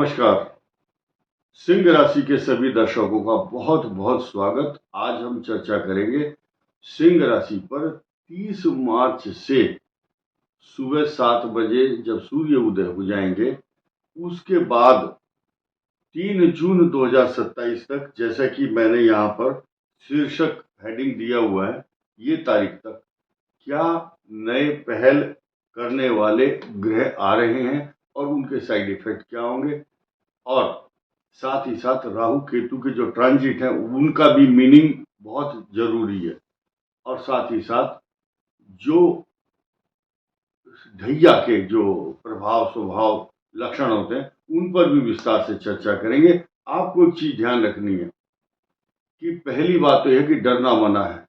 नमस्कार। सिंह राशि के सभी दर्शकों का बहुत बहुत स्वागत। आज हम चर्चा करेंगे सिंह राशि पर 30 मार्च से सुबह 7 बजे जब सूर्य उदय हो जाएंगे, उसके बाद 3 जून 2027 तक, जैसा कि मैंने यहाँ पर शीर्षक हेडिंग दिया हुआ है, ये तारीख तक क्या नए पहल करने वाले ग्रह आ रहे हैं और उनके साइड इफेक्ट क्या होंगे, और साथ ही साथ राहु केतु के जो ट्रांजिट है उनका भी मीनिंग बहुत जरूरी है। और साथ ही साथ जो ढैया के जो प्रभाव स्वभाव लक्षण होते हैं उन पर भी विस्तार से चर्चा करेंगे। आपको एक चीज ध्यान रखनी है कि पहली बात तो यह कि डरना मना है।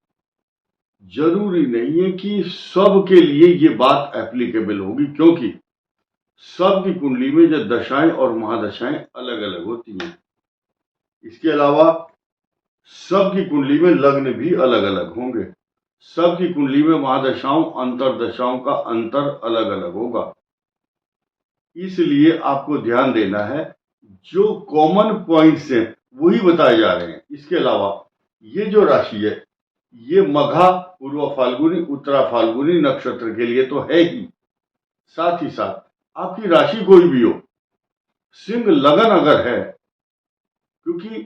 जरूरी नहीं है कि सबके लिए ये बात एप्लीकेबल होगी, क्योंकि सबकी कुंडली में जो दशाएं और महादशाएं अलग अलग होती हैं। इसके अलावा सबकी कुंडली में लग्न भी अलग अलग होंगे। सबकी कुंडली में महादशाओं अंतरदशाओं का अंतर अलग अलग होगा। इसलिए आपको ध्यान देना है, जो कॉमन पॉइंट्स हैं वही बताए जा रहे हैं। इसके अलावा ये जो राशि है ये मघा, पूर्व फाल्गुनी, उत्तरा फाल्गुनी नक्षत्र के लिए तो है ही, साथ ही साथ आपकी राशि कोई भी हो, सिंह लगन अगर है, क्योंकि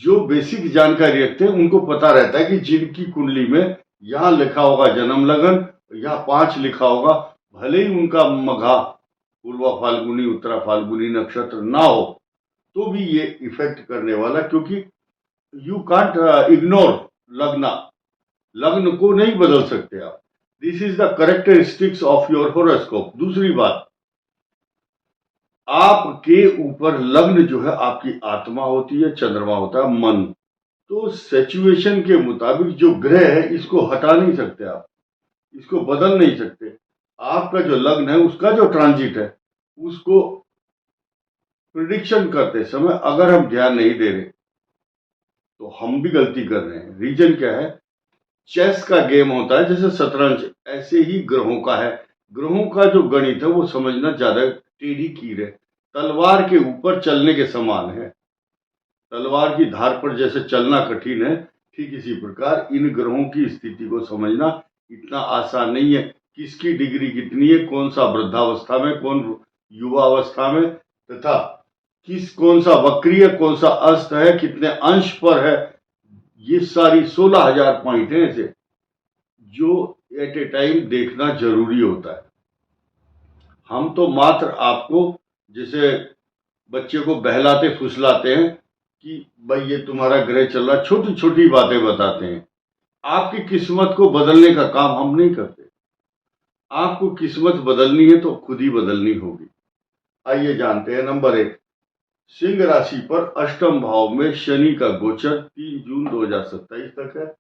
जो बेसिक जानकारी रखते हैं उनको पता रहता है कि जिनकी कुंडली में यहां लिखा होगा जन्म लगन, यहाँ 5 लिखा होगा, भले ही उनका मघा, पूर्वा फाल्गुनी, उत्तरा फाल्गुनी नक्षत्र ना हो तो भी ये इफेक्ट करने वाला, क्योंकि यू कांट इग्नोर लग्न। लग्न को नहीं बदल सकते आप। This is the characteristics of your horoscope. दूसरी बात, आपके ऊपर लग्न जो है आपकी आत्मा होती है, चंद्रमा होता है मन। तो सिचुएशन के मुताबिक जो ग्रह है इसको हटा नहीं सकते आप, इसको बदल नहीं सकते। आपका जो लग्न है उसका जो ट्रांजिट है उसको प्रिडिक्शन करते समय अगर हम ध्यान नहीं दे रहे तो हम भी गलती कर रहे हैं। रीजन क्या है? चेस का गेम होता है जैसे शतरंज, ऐसे ही ग्रहों का है। ग्रहों का जो गणित है वो समझना ज्यादा टेढ़ी कीर है, तलवार के ऊपर चलने के समान है। तलवार की धार पर जैसे चलना कठिन है, ठीक इसी प्रकार इन ग्रहों की स्थिति को समझना इतना आसान नहीं है। किसकी डिग्री कितनी है, कौन सा वृद्धावस्था में, कौन युवावस्था में, तथा कौन सा वक्रीय, कौन सा अस्त है, कितने अंश पर है, ये सारी 16,000 पॉइंट है ऐसे जो एट ए टाइम देखना जरूरी होता है। हम तो मात्र आपको जैसे बच्चे को बहलाते फुसलाते हैं कि भाई ये तुम्हारा ग्रह चल रहा, छोटी छोटी बातें बताते हैं। आपकी किस्मत को बदलने का काम हम नहीं करते। आपको किस्मत बदलनी है तो खुद ही बदलनी होगी। आइए जानते हैं। नंबर 1, सिंह राशि पर अष्टम भाव में शनि का गोचर 3 जून 2027 तक है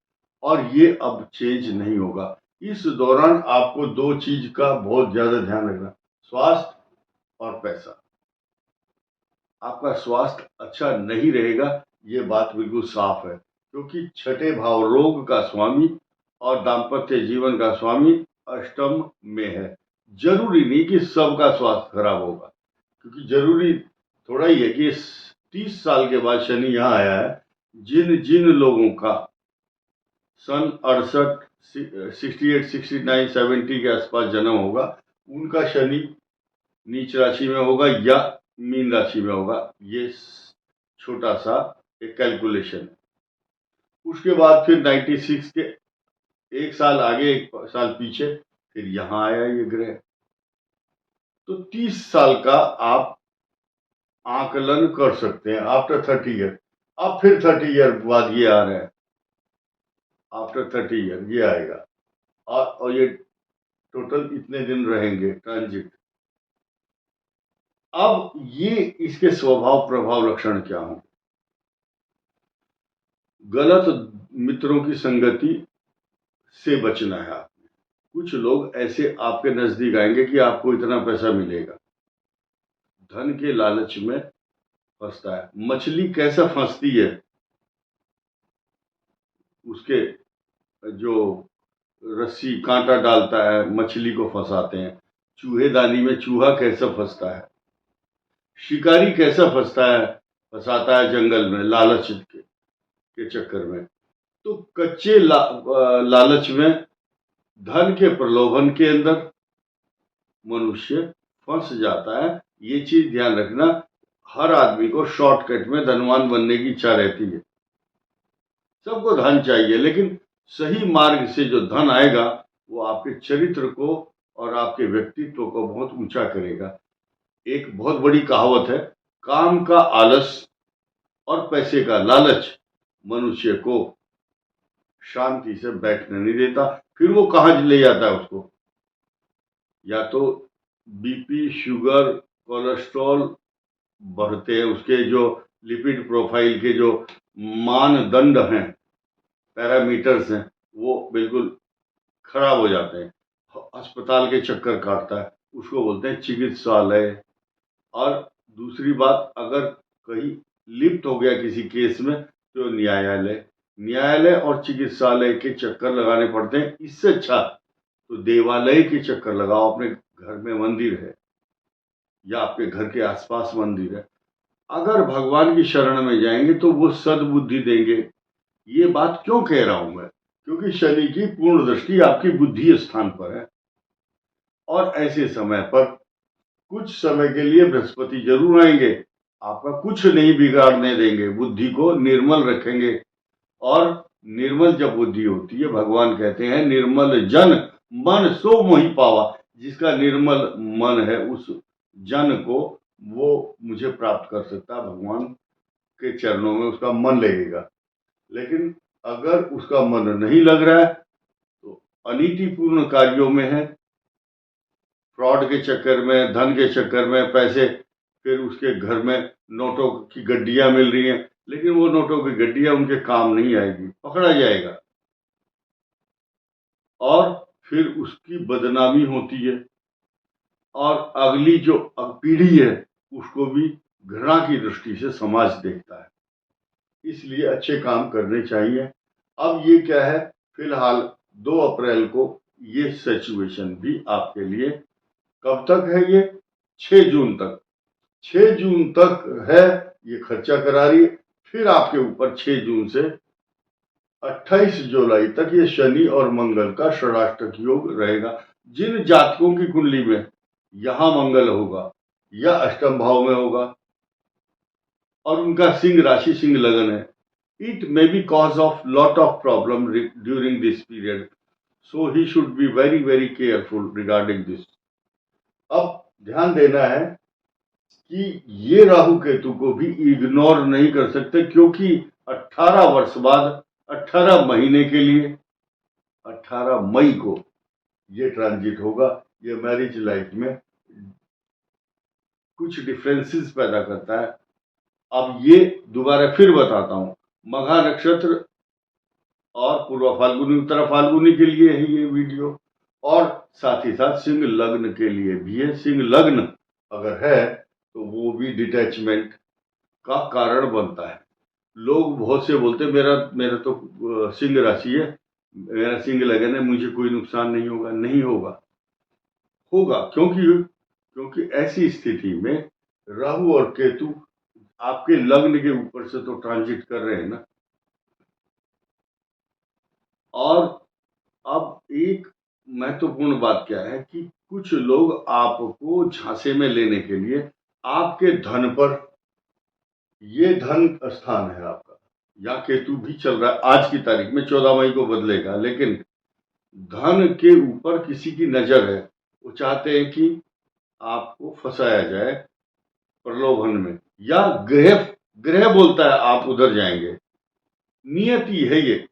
और ये अब चेंज नहीं होगा। इस दौरान आपको 2 चीज का बहुत ज्यादा ध्यान रखना, स्वास्थ्य और पैसा। आपका स्वास्थ्य अच्छा नहीं रहेगा, ये बात बिल्कुल साफ है, क्योंकि छठे भाव रोग का स्वामी और दाम्पत्य जीवन का स्वामी अष्टम में है। जरूरी नहीं कि सबका स्वास्थ्य खराब होगा, क्योंकि जरूरी थोड़ा ही है कि 30 साल के बाद शनि यहाँ आया है। जिन जिन लोगों का सन 68, 68, 69, 70 के आसपास जन्म होगा, उनका शनि नीच राशि में होगा या मीन राशि में होगा। ये छोटा सा एक कैलकुलेशन है। उसके बाद फिर 96 के 1 साल आगे 1 साल पीछे फिर यहां आया ये ग्रह। तो 30 साल का आप आकलन कर सकते हैं आफ्टर 30 ईयर। अब फिर 30 ईयर बाद ये आ रहा है, आफ्टर 30 ईयर ये आएगा और ये टोटल इतने दिन रहेंगे ट्रांजिट। अब ये इसके स्वभाव प्रभाव लक्षण क्या हों? गलत मित्रों की संगति से बचना है आपने। कुछ लोग ऐसे आपके नजदीक आएंगे कि आपको इतना पैसा मिलेगा, धन के लालच में फंसता है। मछली कैसा फंसती है, उसके जो रस्सी कांटा डालता है मछली को फंसाते हैं। चूहेदानी में चूहा कैसा फंसता है। शिकारी कैसा फंसाता है जंगल में लालच के चक्कर में। तो कच्चे लालच में, धन के प्रलोभन के अंदर मनुष्य फंस जाता है। ये चीज ध्यान रखना, हर आदमी को शॉर्टकट में धनवान बनने की इच्छा रहती है। सबको धन चाहिए, लेकिन सही मार्ग से जो धन आएगा वो आपके चरित्र को और आपके व्यक्तित्व को बहुत ऊंचा करेगा। एक बहुत बड़ी कहावत है, काम का आलस और पैसे का लालच मनुष्य को शांति से बैठने नहीं देता। फिर वो कहाँ ले जाता है उसको, या तो बीपी, शुगर, कोलेस्ट्रॉल बढ़ते हैं, उसके जो लिपिड प्रोफाइल के जो मानदंड हैं, पैरामीटर्स हैं, वो बिल्कुल खराब हो जाते हैं। अस्पताल के चक्कर काटता है, उसको बोलते हैं चिकित्सालय। और दूसरी बात, अगर कहीं लिप्त हो गया किसी केस में तो न्यायालय और चिकित्सालय के चक्कर लगाने पड़ते हैं। इससे अच्छा तो देवालय के चक्कर लगाओ। अपने घर में मंदिर है या आपके घर के आसपास मंदिर है, अगर भगवान की शरण में जाएंगे तो वो सद्बुद्धि देंगे। ये बात क्यों कह रहा हूं मैं, क्योंकि शनि की पूर्ण दृष्टि आपकी बुद्धि स्थान पर है, और ऐसे समय पर कुछ समय के लिए बृहस्पति जरूर आएंगे, आपका कुछ नहीं बिगाड़ने देंगे, बुद्धि को निर्मल रखेंगे। और निर्मल जब बुद्धि होती है, भगवान कहते हैं निर्मल जन मन सो मोहि पावा। जिसका निर्मल मन है उस जन को वो मुझे प्राप्त कर सकता है, भगवान के चरणों में उसका मन लगेगा। लेकिन अगर उसका मन नहीं लग रहा है तो अनीतिपूर्ण कार्यों में है, फ्रॉड के चक्कर में, धन के चक्कर में, पैसे, फिर उसके घर में नोटों की गड्डियां मिल रही हैं, लेकिन वो नोटों की गड्डियां उनके काम नहीं आएगी, पकड़ा जाएगा और फिर उसकी बदनामी होती है, और अगली जो पीढ़ी है उसको भी घृणा की दृष्टि से समाज देखता है। इसलिए अच्छे काम करने चाहिए। अब ये क्या है, फिलहाल 2 अप्रैल को ये सिचुएशन भी आपके लिए, कब तक है ये, 6 जून तक, 6 जून तक है ये खर्चा करा रही है। फिर आपके ऊपर 6 जून से 28 जुलाई तक ये शनि और मंगल का षडाष्टक योग रहेगा। जिन जातकों की कुंडली में यहां मंगल होगा या अष्टम भाव में होगा और उनका सिंह राशि, सिंह लगन है, it may be cause of lot of problem during this period, so he should be very very careful regarding this। अब ध्यान देना है कि ये राहु केतु को भी इग्नोर नहीं कर सकते, क्योंकि 18 वर्ष बाद 18 महीने के लिए 18 मई को ये ट्रांजिट होगा। ये मैरिज लाइफ में कुछ डिफरेंसेस पैदा करता है। अब ये दोबारा फिर बताता हूं, मघा नक्षत्र और पूर्व फाल्गुनी, उत्तर फाल्गुनी के लिए है ये वीडियो, और साथ ही साथ सिंह लग्न के लिए भी है। सिंह लग्न अगर है तो वो भी डिटैचमेंट का कारण बनता है। लोग बहुत से बोलते हैं मेरा तो सिंह राशि है, मेरा सिंह लगन है, मुझे कोई नुकसान नहीं होगा। नहीं होगा, होगा, क्योंकि ऐसी स्थिति में राहु और केतु आपके लग्न के ऊपर से तो ट्रांजिट कर रहे हैं ना। और अब एक महत्वपूर्ण बात क्या है कि कुछ लोग आपको झांसे में लेने के लिए आपके धन पर, ये धन स्थान है आपका, या केतु भी चल रहा है आज की तारीख में, 14 मई को बदलेगा, लेकिन धन के ऊपर किसी की नजर है। वो चाहते हैं कि आपको फंसाया जाए प्रलोभन में, या ग्रह बोलता है आप उधर जाएंगे। नियति है ये,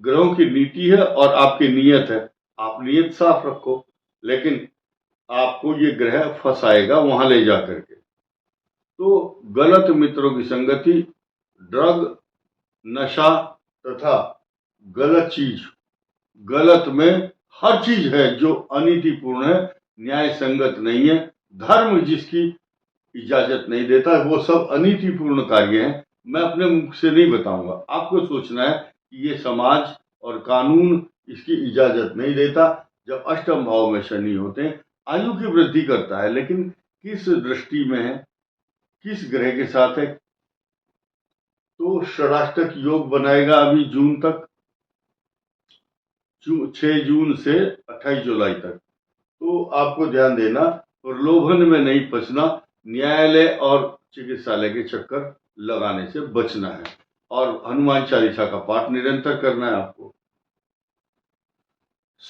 ग्रहों की नीति है और आपकी नियत है। आप नियत साफ रखो, लेकिन आपको ये ग्रह फंसाएगा वहां ले जा करके। तो गलत मित्रों की संगति, ड्रग, नशा तथा गलत चीज, गलत में हर चीज है जो अनीतिपूर्ण है, न्याय संगत नहीं है, धर्म जिसकी इजाजत नहीं देता, वो सब अनीतिपूर्ण कार्य हैं। मैं अपने मुख से नहीं बताऊंगा, आपको सोचना है कि ये समाज और कानून इसकी इजाजत नहीं देता। जब अष्टम भाव में शनि होते हैं, आयु की वृद्धि करता है, लेकिन किस दृष्टि में है, किस ग्रह के साथ है, तो षडाष्टक योग बनाएगा अभी जून तक, 6 जून से 28 जुलाई तक। तो आपको ध्यान देना, प्रलोभन में नहीं फंसना, न्यायालय और चिकित्सालय के चक्कर लगाने से बचना है, और हनुमान चालीसा का पाठ निरंतर करना है आपको।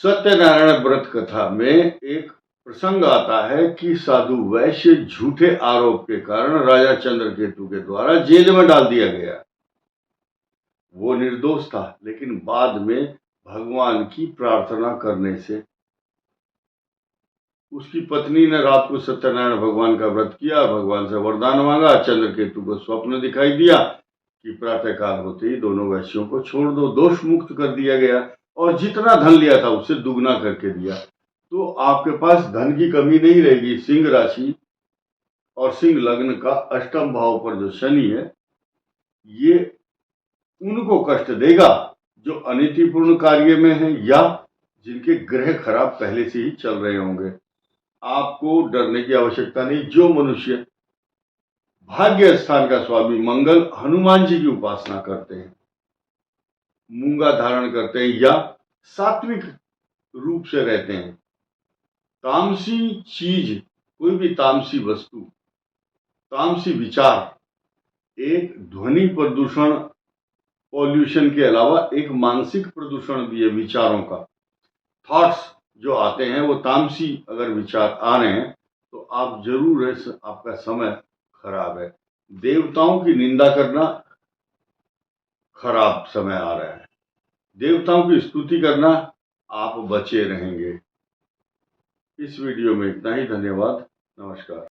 सत्यनारायण व्रत कथा में एक प्रसंग आता है कि साधु वैश्य झूठे आरोप के कारण राजा चंद्रकेतु के द्वारा जेल में डाल दिया गया। वो निर्दोष था, लेकिन बाद में भगवान की प्रार्थना करने से उसकी पत्नी ने रात को सत्यनारायण भगवान का व्रत किया, भगवान से वरदान मांगा। चंद्रकेतु को स्वप्न दिखाई दिया कि प्रातःकाल होते ही दोनों वैश्यों को छोड़ दो, दोष मुक्त कर दिया गया, और जितना धन लिया था उससे दुगना करके दिया। तो आपके पास धन की कमी नहीं रहेगी। सिंह राशि और सिंह लग्न का अष्टम भाव पर जो शनि है, ये उनको कष्ट देगा जो अनीतिपूर्ण कार्य में है या जिनके ग्रह खराब पहले से ही चल रहे होंगे। आपको डरने की आवश्यकता नहीं। जो मनुष्य भाग्य स्थान का स्वामी मंगल हनुमान जी की उपासना करते हैं, मूंगा धारण करते हैं या सात्विक रूप से रहते हैं, तामसी चीज, कोई भी तामसी वस्तु, तामसी विचार एक ध्वनि प्रदूषण, पॉल्यूशन के अलावा एक मानसिक प्रदूषण भी है। विचारों का, थॉट्स जो आते हैं वो तामसी अगर विचार आ रहे हैं तो आप जरूर आपका समय खराब है। देवताओं की निंदा करना, खराब समय आ रहा है। देवताओं की स्तुति करना, आप बचे रहेंगे। इस वीडियो में इतना ही। धन्यवाद, नमस्कार।